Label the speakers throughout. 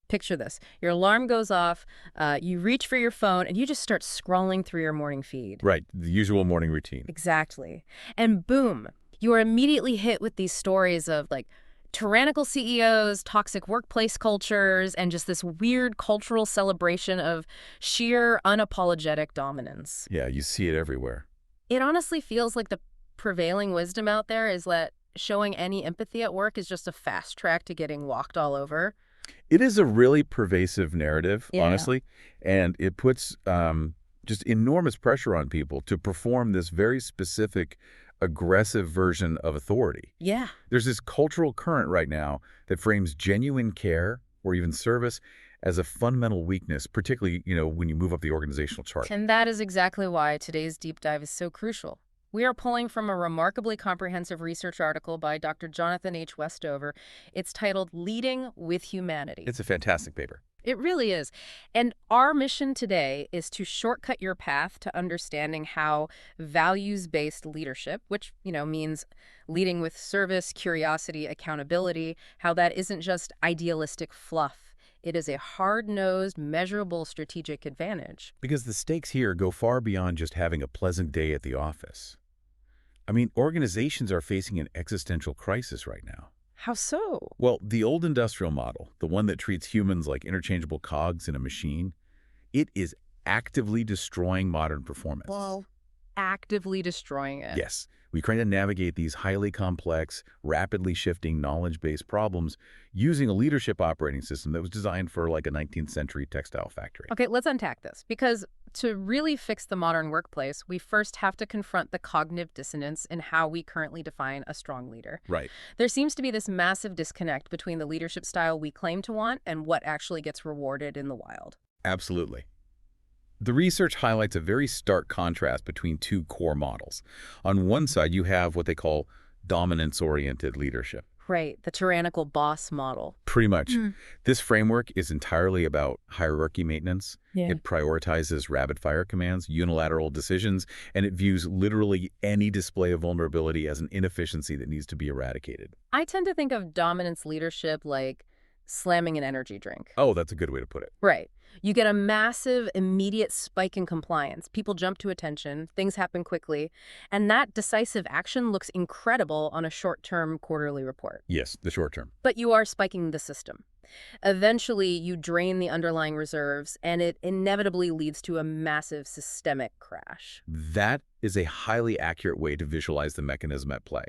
Speaker 1: Picture this. Your alarm goes off, you reach for your phone, and you just start scrolling through your morning feed.
Speaker 2: Right, the usual morning routine.
Speaker 1: Exactly. And boom, you are immediately hit with these stories of like tyrannical CEOs, toxic workplace cultures, and just this weird cultural celebration of sheer unapologetic dominance.
Speaker 2: Yeah, you see it everywhere.
Speaker 1: It honestly feels like the prevailing wisdom out there is that showing any empathy at work is just a fast track to getting walked all over.
Speaker 2: It is a really pervasive narrative,
Speaker 1: Yeah.
Speaker 2: honestly, and it puts just enormous pressure on people to perform this very specific, aggressive version of authority.
Speaker 1: Yeah.
Speaker 2: There's this cultural current right now that frames genuine care or even service as a fundamental weakness, particularly, when you move up the organizational chart.
Speaker 1: And that is exactly why today's deep dive is so crucial. We are pulling from a remarkably comprehensive research article by Dr. Jonathan H. Westover. It's titled Leading with Humanity.
Speaker 2: It's a fantastic paper.
Speaker 1: It really is. And our mission today is to shortcut your path to understanding how values-based leadership, which, means leading with service, curiosity, accountability, how that isn't just idealistic fluff. It is a hard-nosed, measurable strategic advantage.
Speaker 2: Because the stakes here go far beyond just having a pleasant day at the office. I mean, organizations are facing an existential crisis right now.
Speaker 1: How so?
Speaker 2: Well, the old industrial model, the one that treats humans like interchangeable cogs in a machine, it is actively destroying modern performance.
Speaker 1: Well, actively destroying it.
Speaker 2: Yes, we try to navigate these highly complex, rapidly shifting knowledge-based problems using a leadership operating system that was designed for like a 19th century textile factory.
Speaker 1: Okay, let's unpack this, because to really fix the modern workplace, we first have to confront the cognitive dissonance in how we currently define a strong leader.
Speaker 2: Right.
Speaker 1: There seems to be this massive disconnect between the leadership style we claim to want and what actually gets rewarded in the wild.
Speaker 2: Absolutely. The research highlights a very stark contrast between two core models. On one side, you have what they call dominance-oriented leadership.
Speaker 1: Right, the tyrannical boss model.
Speaker 2: Pretty much. This framework is entirely about hierarchy maintenance.
Speaker 1: Yeah.
Speaker 2: It prioritizes rapid-fire commands, unilateral decisions, and it views literally any display of vulnerability as an inefficiency that needs to be eradicated.
Speaker 1: I tend to think of dominance leadership like slamming an energy drink.
Speaker 2: Oh, that's a good way to put it.
Speaker 1: Right. You get a massive, immediate spike in compliance. People jump to attention, things happen quickly, and that decisive action looks incredible on a short-term quarterly report.
Speaker 2: Yes, the short term.
Speaker 1: But you are spiking the system. Eventually, you drain the underlying reserves, and it inevitably leads to a massive systemic crash.
Speaker 2: That is a highly accurate way to visualize the mechanism at play.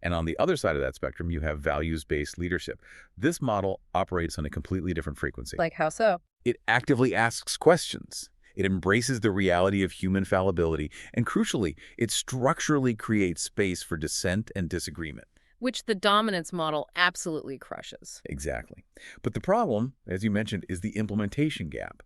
Speaker 2: And on the other side of that spectrum, you have values-based leadership. This model operates on a completely different frequency.
Speaker 1: Like how so?
Speaker 2: It actively asks questions. It embraces the reality of human fallibility. And crucially, it structurally creates space for dissent and disagreement.
Speaker 1: Which the dominance model absolutely crushes.
Speaker 2: Exactly. But the problem, as you mentioned, is the implementation gap.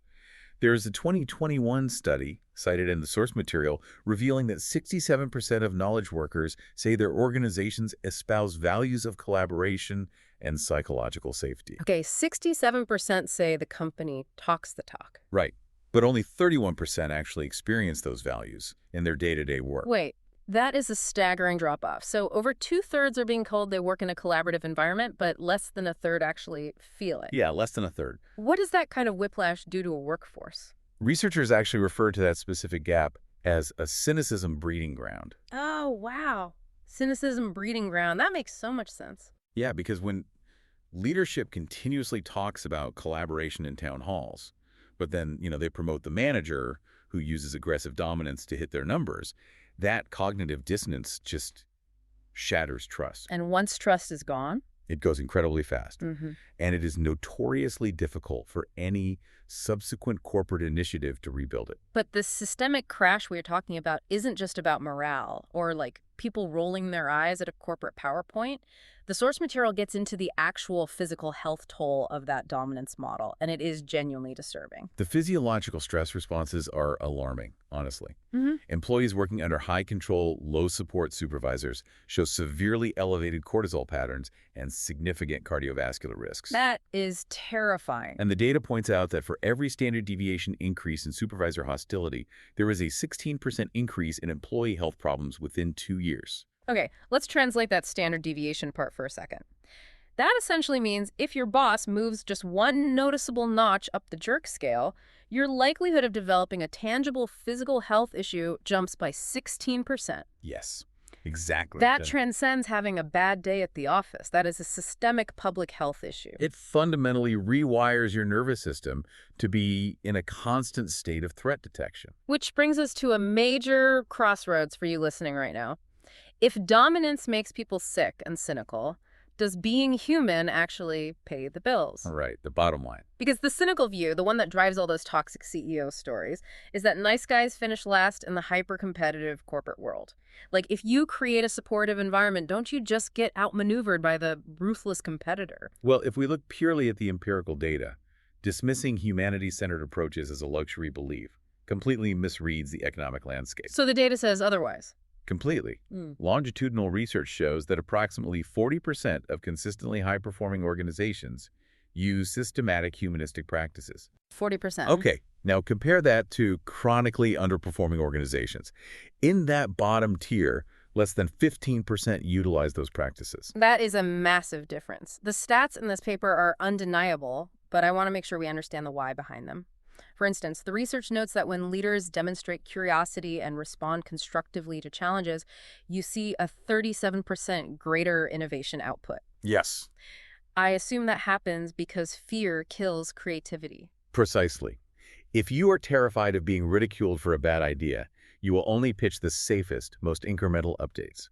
Speaker 2: There is a 2021 study cited in the source material revealing that 67% of knowledge workers say their organizations espouse values of collaboration and psychological safety.
Speaker 1: Okay, 67% say the company talks the talk.
Speaker 2: Right. But only 31% actually experience those values in their day-to-day work.
Speaker 1: Wait, that is a staggering drop-off. So over 2/3 are being told they work in a collaborative environment, but less than a third actually feel it.
Speaker 2: Yeah, less than a third.
Speaker 1: What does that kind of whiplash do to a workforce?
Speaker 2: Researchers actually refer to that specific gap as a cynicism breeding ground.
Speaker 1: Oh, wow. Cynicism breeding ground. That makes so much sense.
Speaker 2: Yeah, because when leadership continuously talks about collaboration in town halls, but then, they promote the manager who uses aggressive dominance to hit their numbers, that cognitive dissonance just shatters trust.
Speaker 1: And once trust is gone?
Speaker 2: It goes incredibly fast.
Speaker 1: Mm-hmm.
Speaker 2: And it is notoriously difficult for any subsequent corporate initiative to rebuild it.
Speaker 1: But the systemic crash we're talking about isn't just about morale or like people rolling their eyes at a corporate PowerPoint. The source material gets into the actual physical health toll of that dominance model, and it is genuinely disturbing.
Speaker 2: The physiological stress responses are alarming, honestly.
Speaker 1: Mm-hmm.
Speaker 2: Employees working under high-control, low-support supervisors show severely elevated cortisol patterns and significant cardiovascular risks.
Speaker 1: That is terrifying.
Speaker 2: And the data points out that for every standard deviation increase in supervisor hostility, there is a 16% increase in employee health problems within 2 years.
Speaker 1: Okay, let's translate that standard deviation part for a second. That essentially means if your boss moves just one noticeable notch up the jerk scale, your likelihood of developing a tangible physical health issue jumps by 16%.
Speaker 2: Yes, exactly.
Speaker 1: That transcends having a bad day at the office. That is a systemic public health issue.
Speaker 2: It fundamentally rewires your nervous system to be in a constant state of threat detection.
Speaker 1: Which brings us to a major crossroads for you listening right now. If dominance makes people sick and cynical, does being human actually pay the bills?
Speaker 2: All right, the bottom line.
Speaker 1: Because the cynical view, the one that drives all those toxic CEO stories, is that nice guys finish last in the hyper-competitive corporate world. Like, if you create a supportive environment, don't you just get outmaneuvered by the ruthless competitor?
Speaker 2: Well, if we look purely at the empirical data, dismissing humanity-centered approaches as a luxury belief completely misreads the economic landscape.
Speaker 1: So the data says otherwise.
Speaker 2: Completely. Longitudinal research shows that approximately 40% of consistently high-performing organizations use systematic humanistic practices.
Speaker 1: 40%.
Speaker 2: Okay, now compare that to chronically underperforming organizations. In that bottom tier, less than 15% utilize those practices.
Speaker 1: That is a massive difference. The stats in this paper are undeniable, but I want to make sure we understand the why behind them. For instance, the research notes that when leaders demonstrate curiosity and respond constructively to challenges, you see a 37% greater innovation output.
Speaker 2: Yes.
Speaker 1: I assume that happens because fear kills creativity.
Speaker 2: Precisely. If you are terrified of being ridiculed for a bad idea, you will only pitch the safest, most incremental updates.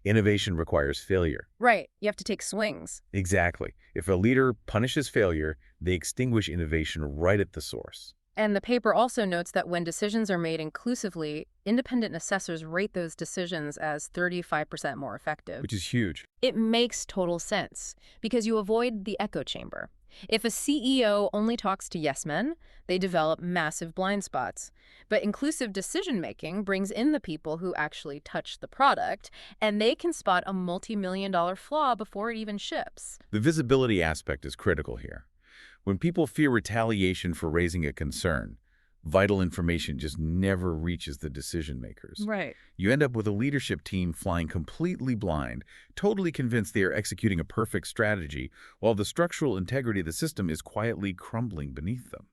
Speaker 2: Innovation requires failure.
Speaker 1: Right. You have to take swings.
Speaker 2: Exactly. If a leader punishes failure, they extinguish innovation right at the source.
Speaker 1: And the paper also notes that when decisions are made inclusively, independent assessors rate those decisions as 35% more effective.
Speaker 2: Which is huge.
Speaker 1: It makes total sense because you avoid the echo chamber. If a CEO only talks to yes men, they develop massive blind spots. But inclusive decision-making brings in the people who actually touch the product, and they can spot a multi-million-dollar flaw before it even ships.
Speaker 2: The visibility aspect is critical here. When people fear retaliation for raising a concern, vital information just never reaches the decision makers.
Speaker 1: Right.
Speaker 2: You end up with a leadership team flying completely blind, totally convinced they are executing a perfect strategy, while the structural integrity of the system is quietly crumbling beneath them.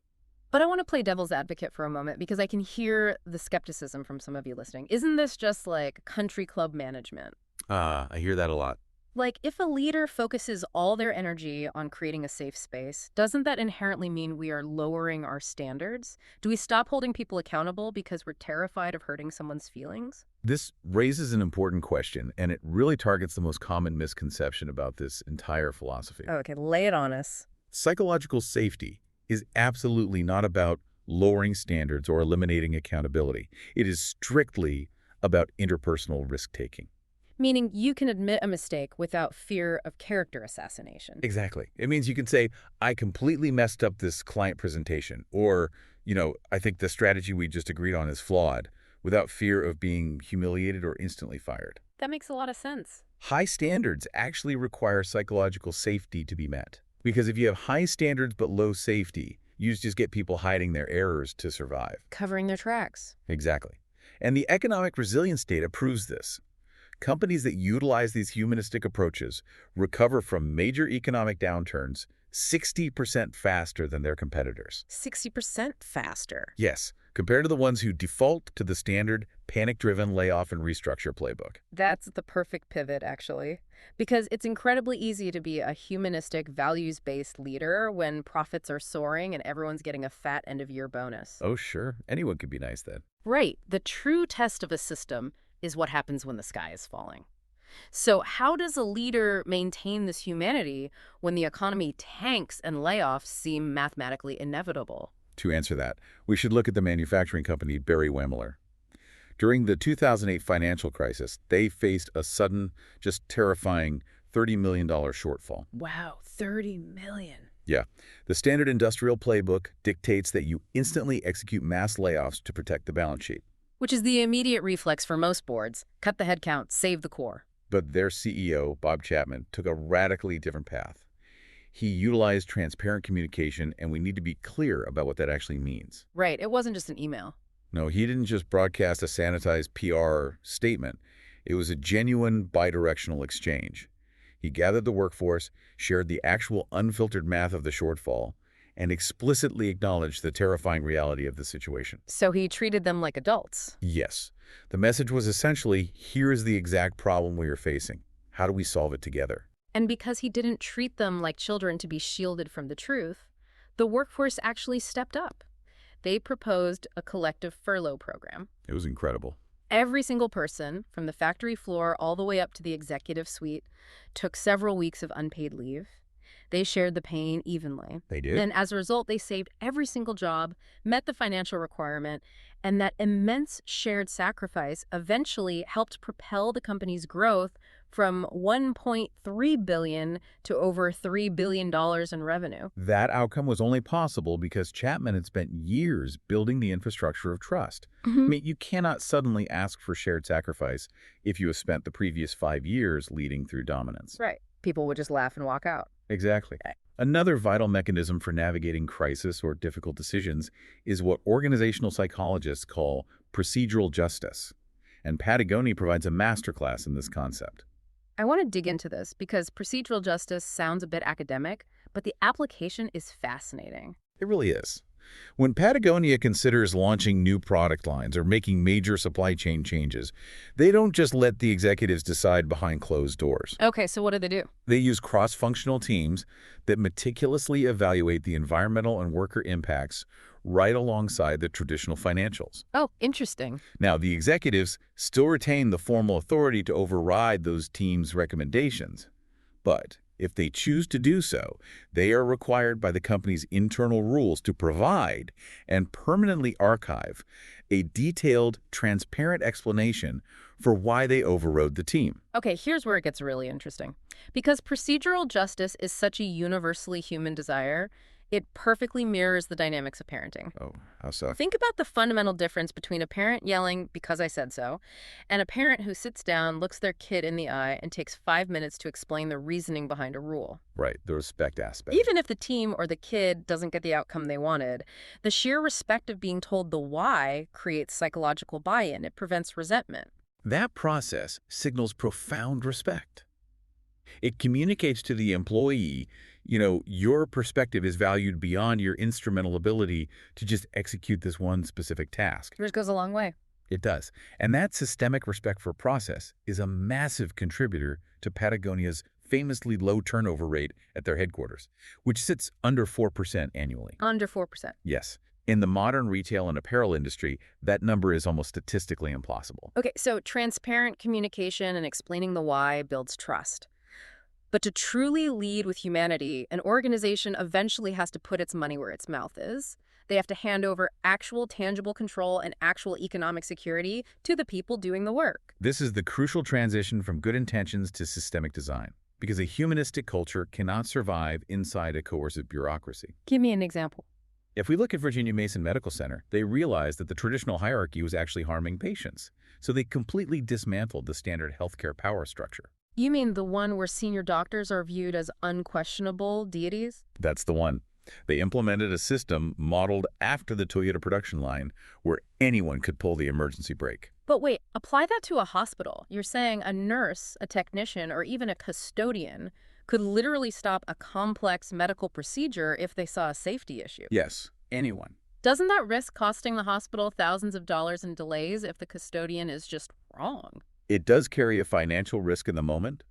Speaker 1: But I want to play devil's advocate for a moment because I can hear the skepticism from some of you listening. Isn't this just like country club management?
Speaker 2: I hear that a lot.
Speaker 1: Like, if a leader focuses all their energy on creating a safe space, doesn't that inherently mean we are lowering our standards? Do we stop holding people accountable because we're terrified of hurting someone's feelings?
Speaker 2: This raises an important question, and it really targets the most common misconception about this entire philosophy.
Speaker 1: Okay, lay it on us.
Speaker 2: Psychological safety is absolutely not about lowering standards or eliminating accountability. It is strictly about interpersonal risk-taking.
Speaker 1: Meaning you can admit a mistake without fear of character assassination.
Speaker 2: Exactly. It means you can say, I completely messed up this client presentation, or, I think the strategy we just agreed on is flawed, without fear of being humiliated or instantly fired.
Speaker 1: That makes a lot of sense.
Speaker 2: High standards actually require psychological safety to be met. Because if you have high standards but low safety, you just get people hiding their errors to survive.
Speaker 1: Covering their tracks.
Speaker 2: Exactly. And the economic resilience data proves this. Companies that utilize these humanistic approaches recover from major economic downturns 60% faster than their competitors.
Speaker 1: 60% faster.
Speaker 2: Yes, compared to the ones who default to the standard panic-driven layoff and restructure playbook.
Speaker 1: That's the perfect pivot, actually, because it's incredibly easy to be a humanistic, values-based leader when profits are soaring and everyone's getting a fat end-of-year bonus.
Speaker 2: Oh, sure. Anyone could be nice then.
Speaker 1: Right. The true test of a system is what happens when the sky is falling. So how does a leader maintain this humanity when the economy tanks and layoffs seem mathematically inevitable?
Speaker 2: To answer that, we should look at the manufacturing company Berry-Wemmeler. During the 2008 financial crisis, they faced a sudden, just terrifying $30 million shortfall.
Speaker 1: Wow, $30 million.
Speaker 2: Yeah. The standard industrial playbook dictates that you instantly execute mass layoffs to protect the balance sheet.
Speaker 1: Which is the immediate reflex for most boards. Cut the headcount, save the core.
Speaker 2: But their CEO, Bob Chapman, took a radically different path. He utilized transparent communication, and we need to be clear about what that actually means.
Speaker 1: Right, it wasn't just an email.
Speaker 2: No, he didn't just broadcast a sanitized PR statement. It was a genuine bidirectional exchange. He gathered the workforce, shared the actual unfiltered math of the shortfall, and explicitly acknowledged the terrifying reality of the situation.
Speaker 1: So he treated them like adults.
Speaker 2: Yes, the message was essentially, here is the exact problem we are facing. How do we solve it together?
Speaker 1: And because he didn't treat them like children to be shielded from the truth, the workforce actually stepped up. They proposed a collective furlough program.
Speaker 2: It was incredible.
Speaker 1: Every single person, from the factory floor all the way up to the executive suite, took several weeks of unpaid leave. They shared the pain evenly.
Speaker 2: They did?
Speaker 1: And as a result, they saved every single job, met the financial requirement, and that immense shared sacrifice eventually helped propel the company's growth from $1.3 billion to over $3 billion in revenue.
Speaker 2: That outcome was only possible because Chapman had spent years building the infrastructure of trust. I mean, you cannot suddenly ask for shared sacrifice if you have spent the previous 5 years leading through dominance.
Speaker 1: Right. People would just laugh and walk out.
Speaker 2: Exactly. Another vital mechanism for navigating crisis or difficult decisions is what organizational psychologists call procedural justice. And Patagonia provides a masterclass in this concept.
Speaker 1: I want to dig into this because procedural justice sounds a bit academic, but the application is fascinating.
Speaker 2: It really is. When Patagonia considers launching new product lines or making major supply chain changes, they don't just let the executives decide behind closed doors.
Speaker 1: Okay, so what do they do?
Speaker 2: They use cross-functional teams that meticulously evaluate the environmental and worker impacts right alongside the traditional financials.
Speaker 1: Oh, interesting.
Speaker 2: Now, the executives still retain the formal authority to override those teams' recommendations, but if they choose to do so, they are required by the company's internal rules to provide and permanently archive a detailed, transparent explanation for why they overrode the team.
Speaker 1: Okay, here's where it gets really interesting. Because procedural justice is such a universally human desire, it perfectly mirrors the dynamics of parenting.
Speaker 2: Oh, how so?
Speaker 1: Think about the fundamental difference between a parent yelling because I said so and a parent who sits down, looks their kid in the eye, and takes 5 minutes to explain the reasoning behind a rule.
Speaker 2: Right, the respect aspect.
Speaker 1: Even if the team or the kid doesn't get the outcome they wanted, the sheer respect of being told the why creates psychological buy-in. It prevents resentment.
Speaker 2: That process signals profound respect. It communicates to the employee, your perspective is valued beyond your instrumental ability to just execute this one specific task.
Speaker 1: Yours goes a long way.
Speaker 2: It does. And that systemic respect for process is a massive contributor to Patagonia's famously low turnover rate at their headquarters, which sits under 4% annually.
Speaker 1: Under 4%.
Speaker 2: Yes. In the modern retail and apparel industry, that number is almost statistically impossible.
Speaker 1: Okay, so transparent communication and explaining the why builds trust. But to truly lead with humanity, an organization eventually has to put its money where its mouth is. They have to hand over actual tangible control and actual economic security to the people doing the work.
Speaker 2: This is the crucial transition from good intentions to systemic design, because a humanistic culture cannot survive inside a coercive bureaucracy.
Speaker 1: Give me an example.
Speaker 2: If we look at Virginia Mason Medical Center, they realized that the traditional hierarchy was actually harming patients, so they completely dismantled the standard healthcare power structure.
Speaker 1: You mean the one where senior doctors are viewed as unquestionable deities?
Speaker 2: That's the one. They implemented a system modeled after the Toyota production line where anyone could pull the emergency brake.
Speaker 1: But wait, apply that to a hospital. You're saying a nurse, a technician, or even a custodian could literally stop a complex medical procedure if they saw a safety issue.
Speaker 2: Yes, anyone.
Speaker 1: Doesn't that risk costing the hospital thousands of dollars in delays if the custodian is just wrong?
Speaker 2: It does carry a financial risk in the moment,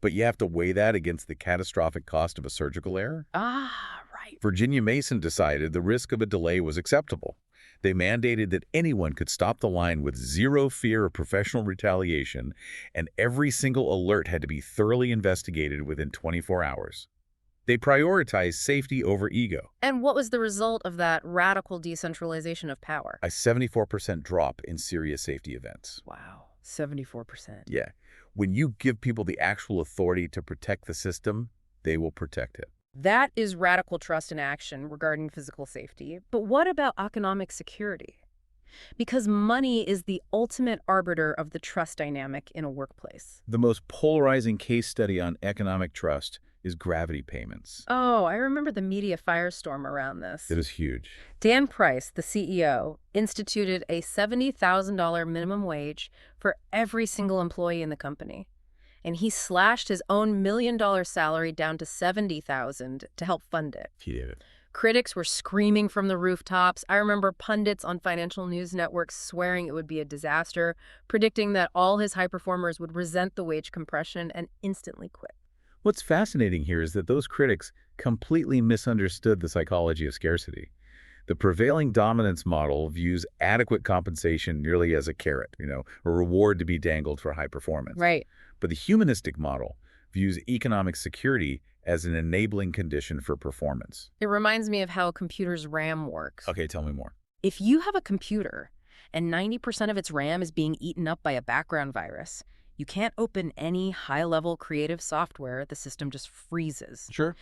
Speaker 2: but you have to weigh that against the catastrophic cost of a surgical error.
Speaker 1: Ah, right.
Speaker 2: Virginia Mason decided the risk of a delay was acceptable. They mandated that anyone could stop the line with zero fear of professional retaliation, and every single alert had to be thoroughly investigated within 24 hours. They prioritized safety over ego.
Speaker 1: And what was the result of that radical decentralization of power?
Speaker 2: A 74% drop in serious safety events.
Speaker 1: Wow, 74%.
Speaker 2: Yeah. When you give people the actual authority to protect the system, they will protect it.
Speaker 1: That is radical trust in action regarding physical safety. But what about economic security? Because money is the ultimate arbiter of the trust dynamic in a workplace.
Speaker 2: The most polarizing case study on economic trust is gravity payments.
Speaker 1: Oh, I remember the media firestorm around this.
Speaker 2: It is huge.
Speaker 1: Dan Price, the CEO, instituted a $70,000 minimum wage for every single employee in the company. and he slashed his own $1 million salary down to $70,000 to help fund it.
Speaker 2: He did it.
Speaker 1: Critics were screaming from the rooftops. I remember pundits on financial news networks swearing it would be a disaster, predicting that all his high performers would resent the wage compression and instantly quit.
Speaker 2: What's fascinating here is that those critics completely misunderstood the psychology of scarcity. The prevailing dominance model views adequate compensation merely as a carrot, a reward to be dangled for high performance.
Speaker 1: Right.
Speaker 2: But the humanistic model views economic security as an enabling condition for performance.
Speaker 1: It reminds me of how a computer's RAM works.
Speaker 2: Okay, tell me more.
Speaker 1: If you have a computer and 90% of its RAM is being eaten up by a background virus, you can't open any high-level creative software. The system just freezes.
Speaker 2: Sure.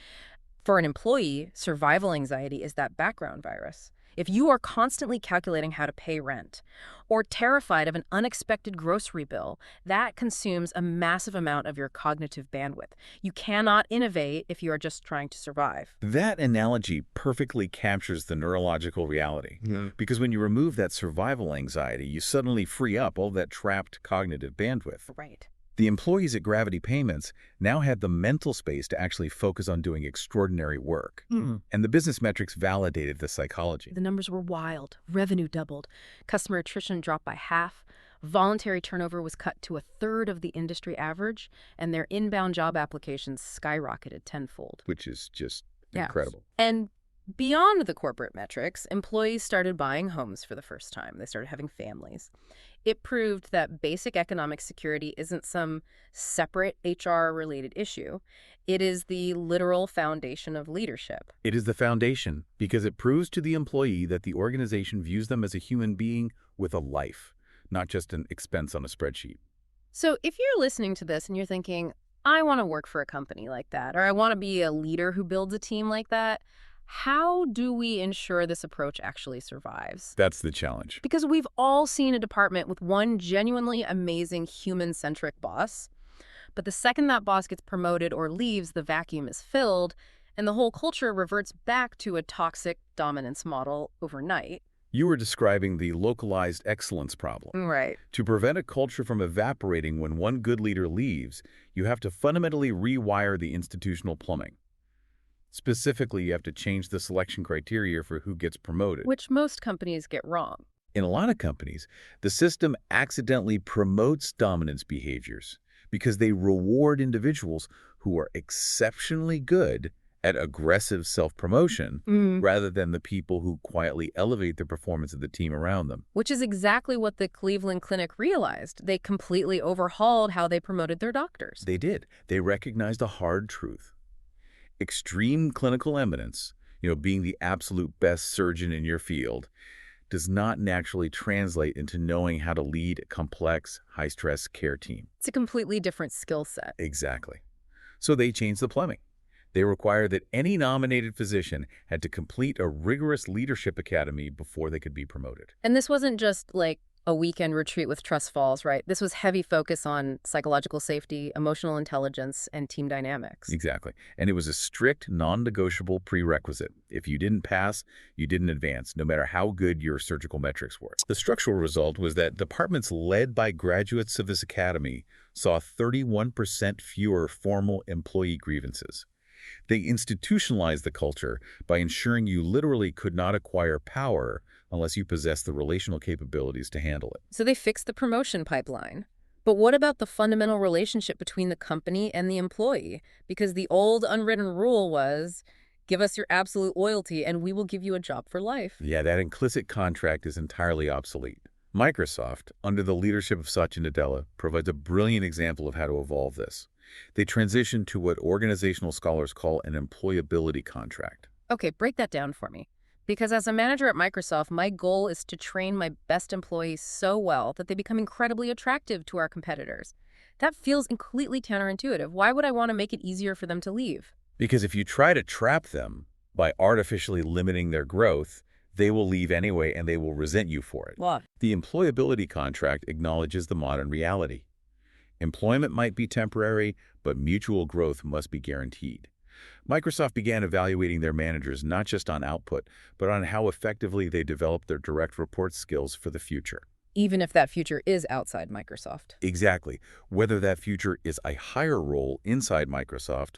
Speaker 1: For an employee, survival anxiety is that background virus. If you are constantly calculating how to pay rent or terrified of an unexpected grocery bill, that consumes a massive amount of your cognitive bandwidth. You cannot innovate if you are just trying to survive.
Speaker 2: That analogy perfectly captures the neurological reality. Because when you remove that survival anxiety, you suddenly free up all that trapped cognitive bandwidth.
Speaker 1: Right.
Speaker 2: The employees at Gravity Payments now had the mental space to actually focus on doing extraordinary work. And the business metrics validated the psychology.
Speaker 1: The numbers were wild. Revenue doubled. Customer attrition dropped by half. Voluntary turnover was cut to a third of the industry average, and their inbound job applications skyrocketed tenfold.
Speaker 2: Which is just
Speaker 1: Yeah.
Speaker 2: incredible.
Speaker 1: And beyond the corporate metrics, employees started buying homes for the first time. They started having families. It proved that basic economic security isn't some separate HR-related issue. It is the literal foundation of leadership.
Speaker 2: It is the foundation because it proves to the employee that the organization views them as a human being with a life, not just an expense on a spreadsheet.
Speaker 1: So if you're listening to this and you're thinking, I want to work for a company like that, or I want to be a leader who builds a team like that, how do we ensure this approach actually survives?
Speaker 2: That's the challenge.
Speaker 1: Because we've all seen a department with one genuinely amazing human-centric boss, but the second that boss gets promoted or leaves, the vacuum is filled, and the whole culture reverts back to a toxic dominance model overnight.
Speaker 2: You were describing the localized excellence problem.
Speaker 1: Right.
Speaker 2: To prevent a culture from evaporating when one good leader leaves, you have to fundamentally rewire the institutional plumbing. Specifically, you have to change the selection criteria for who gets promoted.
Speaker 1: Which most companies get wrong.
Speaker 2: In a lot of companies, the system accidentally promotes dominance behaviors because they reward individuals who are exceptionally good at aggressive self-promotion rather than the people who quietly elevate the performance of the team around them.
Speaker 1: Which is exactly what the Cleveland Clinic realized. They completely overhauled how they promoted their doctors.
Speaker 2: They did. They recognized a hard truth. Extreme clinical eminence, being the absolute best surgeon in your field, does not naturally translate into knowing how to lead a complex, high-stress care team.
Speaker 1: It's a completely different skill set.
Speaker 2: Exactly. So they changed the plumbing. They required that any nominated physician had to complete a rigorous leadership academy before they could be promoted.
Speaker 1: And this wasn't just like a weekend retreat with trust falls, right? This was heavy focus on psychological safety, emotional intelligence, and team dynamics.
Speaker 2: Exactly. And it was a strict, non-negotiable prerequisite. If you didn't pass, you didn't advance, no matter how good your surgical metrics were. The structural result was that departments led by graduates of this academy saw 31% fewer formal employee grievances. They institutionalized the culture by ensuring you literally could not acquire power unless you possess the relational capabilities to handle it.
Speaker 1: So they fixed the promotion pipeline. But what about the fundamental relationship between the company and the employee? Because the old unwritten rule was, give us your absolute loyalty and we will give you a job for life.
Speaker 2: Yeah, that implicit contract is entirely obsolete. Microsoft, under the leadership of Satya Nadella, provides a brilliant example of how to evolve this. They transitioned to what organizational scholars call an employability contract.
Speaker 1: Okay, break that down for me. Because as a manager at Microsoft, my goal is to train my best employees so well that they become incredibly attractive to our competitors. That feels completely counterintuitive. Why would I want to make it easier for them to leave?
Speaker 2: Because if you try to trap them by artificially limiting their growth, they will leave anyway and they will resent you for it.
Speaker 1: What?
Speaker 2: The employability contract acknowledges the modern reality. Employment might be temporary, but mutual growth must be guaranteed. Microsoft began evaluating their managers not just on output, but on how effectively they developed their direct report skills for the future.
Speaker 1: even if that future is outside Microsoft.
Speaker 2: Exactly. Whether that future is a higher role inside Microsoft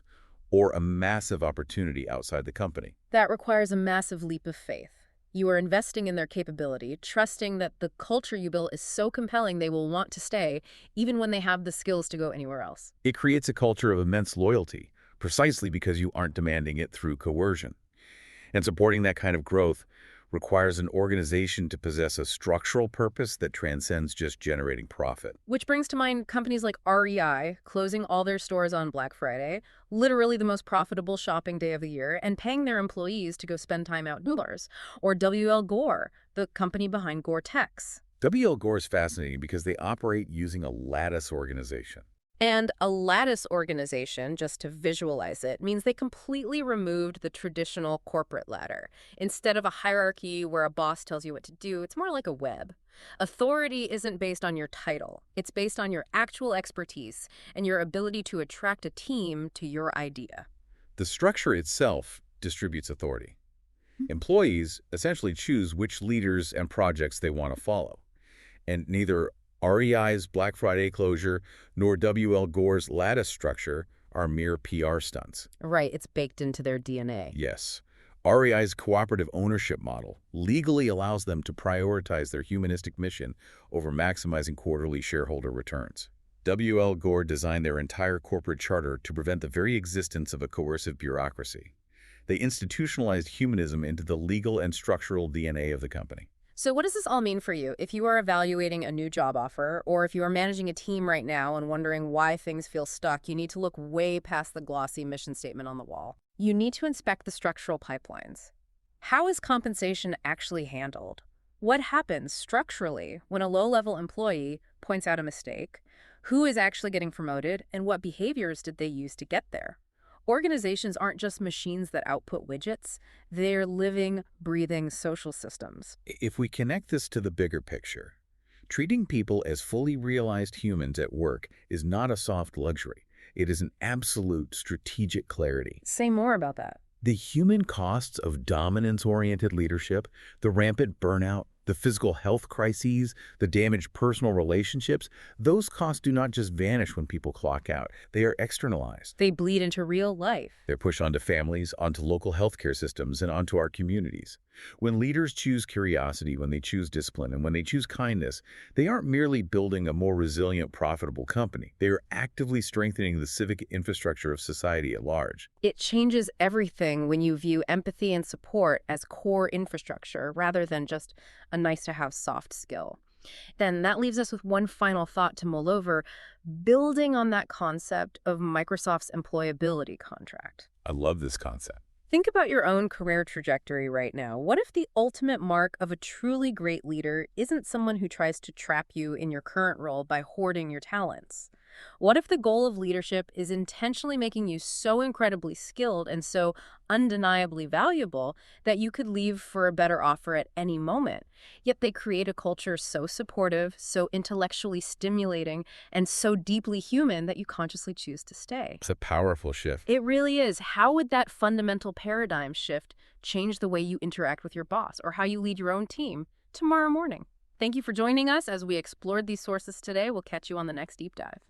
Speaker 2: or a massive opportunity outside the company.
Speaker 1: That requires a massive leap of faith. You are investing in their capability, trusting that the culture you build is so compelling they will want to stay, even when they have the skills to go anywhere else.
Speaker 2: It creates a culture of immense loyalty, precisely because you aren't demanding it through coercion. And supporting that kind of growth requires an organization to possess a structural purpose that transcends just generating profit.
Speaker 1: Which brings to mind companies like REI closing all their stores on Black Friday, literally the most profitable shopping day of the year, and paying their employees to go spend time outdoors. Or WL Gore, the company behind Gore-Tex.
Speaker 2: WL Gore is fascinating because they operate using a lattice organization.
Speaker 1: And a lattice organization, just to visualize it, means they completely removed the traditional corporate ladder. Instead of a hierarchy where a boss tells you what to do, it's more like a web. Authority isn't based on your title. It's based on your actual expertise and your ability to attract a team to your idea.
Speaker 2: The structure itself distributes authority. Employees essentially choose which leaders and projects they want to follow. And neither REI's Black Friday closure nor WL Gore's lattice structure are mere PR stunts.
Speaker 1: Right, it's baked into their DNA.
Speaker 2: Yes. REI's cooperative ownership model legally allows them to prioritize their humanistic mission over maximizing quarterly shareholder returns. WL Gore designed their entire corporate charter to prevent the very existence of a coercive bureaucracy. They institutionalized humanism into the legal and structural DNA of the company.
Speaker 1: So what does this all mean for you? If you are evaluating a new job offer, or if you are managing a team right now and wondering why things feel stuck, you need to look way past the glossy mission statement on the wall. You need to inspect the structural pipelines. How is compensation actually handled? What happens structurally when a low-level employee points out a mistake? Who is actually getting promoted, and what behaviors did they use to get there? Organizations aren't just machines that output widgets. They're living, breathing social systems.
Speaker 2: If we connect this to the bigger picture, treating people as fully realized humans at work is not a soft luxury. It is an absolute strategic clarity.
Speaker 1: Say more about that.
Speaker 2: The human costs of dominance-oriented leadership, the rampant burnout, the physical health crises, the damaged personal relationships, those costs do not just vanish when people clock out. They are externalized.
Speaker 1: They bleed into real life.
Speaker 2: They're pushed onto families, onto local healthcare systems, and onto our communities. When leaders choose curiosity, when they choose discipline, and when they choose kindness, they aren't merely building a more resilient, profitable company. They are actively strengthening the civic infrastructure of society at large.
Speaker 1: It changes everything when you view empathy and support as core infrastructure rather than just a nice-to-have soft skill. Then that leaves us with one final thought to mull over, building on that concept of Microsoft's employability contract.
Speaker 2: I love this concept.
Speaker 1: Think about your own career trajectory right now. What if the ultimate mark of a truly great leader isn't someone who tries to trap you in your current role by hoarding your talents? What if the goal of leadership is intentionally making you so incredibly skilled and so undeniably valuable that you could leave for a better offer at any moment, yet they create a culture so supportive, so intellectually stimulating, and so deeply human that you consciously choose to stay?
Speaker 2: It's a powerful shift.
Speaker 1: It really is. How would that fundamental paradigm shift change the way you interact with your boss or how you lead your own team tomorrow morning? Thank you for joining us as we explored these sources today. We'll catch you on the next deep dive.